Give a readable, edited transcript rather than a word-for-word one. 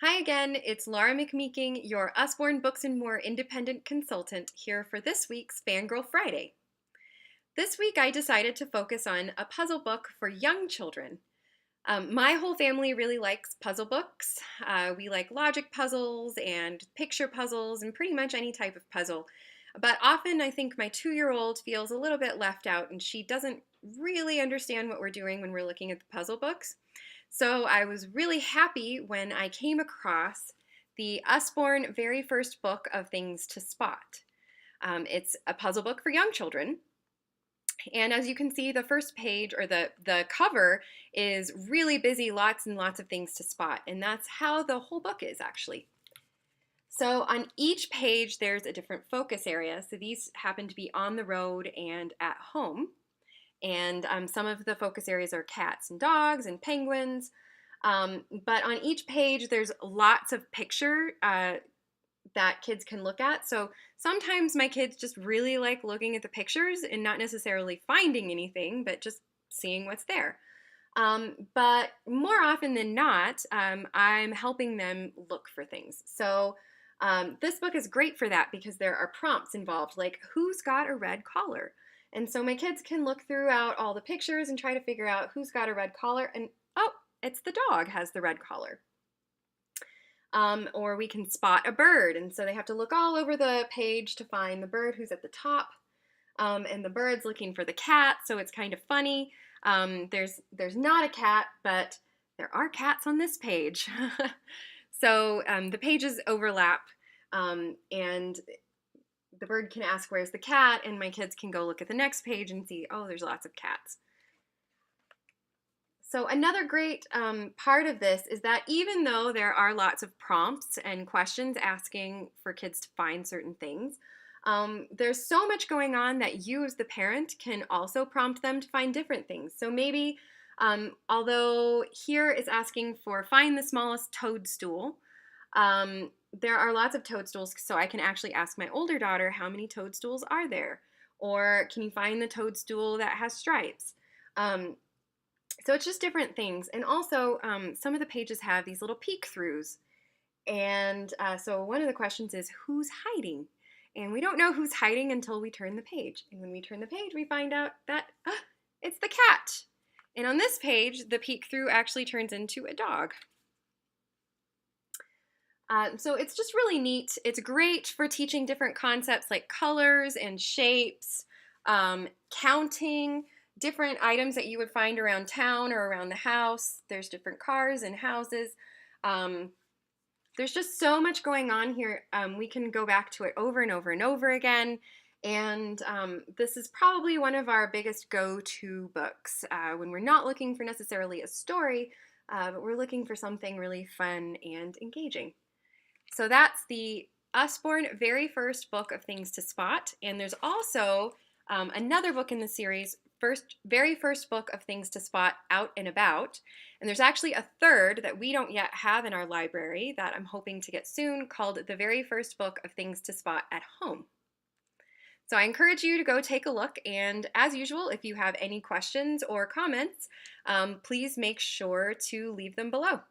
Hi again, it's Laura McMeeking, your Usborne Books and More independent consultant, here for this week's Fangirl Friday. This week I decided to focus on a puzzle book for young children. My whole family really likes puzzle books. We like logic puzzles and picture puzzles and pretty much any type of puzzle. But often I think my 2-year-old feels a little bit left out and she doesn't really understand what we're doing when we're looking at the puzzle books. So I was really happy when I came across the Usborne very first book of things to spot. It's a puzzle book for young children. And as you can see, the first page or the cover is really busy, lots and lots of things to spot. And that's how the whole book is actually. So on each page, there's a different focus area. So these happen to be on the road and at home. And some of the focus areas are cats and dogs and penguins. But on each page, there's lots of picture that kids can look at. So sometimes my kids just really like looking at the pictures and not necessarily finding anything, but just seeing what's there. But more often than not, I'm helping them look for things. So this book is great for that because there are prompts involved, like who's got a red collar? And so my kids can look throughout all the pictures and try to figure out who's got a red collar. And oh, it's the dog has the red collar. Or we can spot a bird. And so they have to look all over the page to find the bird who's at the top. And the bird's looking for the cat, so it's kind of funny. There's not a cat, but there are cats on this page. So the pages overlap, and the bird can ask, where's the cat? And my kids can go look at the next page and see, oh, there's lots of cats. So another great part of this is that even though there are lots of prompts and questions asking for kids to find certain things, there's so much going on that you as the parent can also prompt them to find different things. So maybe, although here is asking for find the smallest toadstool, there are lots of toadstools, so I can actually ask my older daughter, how many toadstools are there? Or can you find the toadstool that has stripes? So it's just different things. And also, some of the pages have these little peek-throughs. And so one of the questions is, who's hiding? And we don't know who's hiding until we turn the page. And when we turn the page, we find out that it's the cat. And on this page, the peek-through actually turns into a dog. So it's just really neat. It's great for teaching different concepts like colors and shapes, counting, different items that you would find around town or around the house. There's different cars and houses. There's just so much going on here. We can go back to it over and over and over again. And this is probably one of our biggest go-to books when we're not looking for necessarily a story, but we're looking for something really fun and engaging. So that's the Usborne very first book of things to spot. And there's also another book in the series, very first book of things to spot, Out and About. And there's actually a third that we don't yet have in our library that I'm hoping to get soon, called the very first book of things to spot at home. So I encourage you to go take a look, and as usual, if you have any questions or comments, please make sure to leave them below.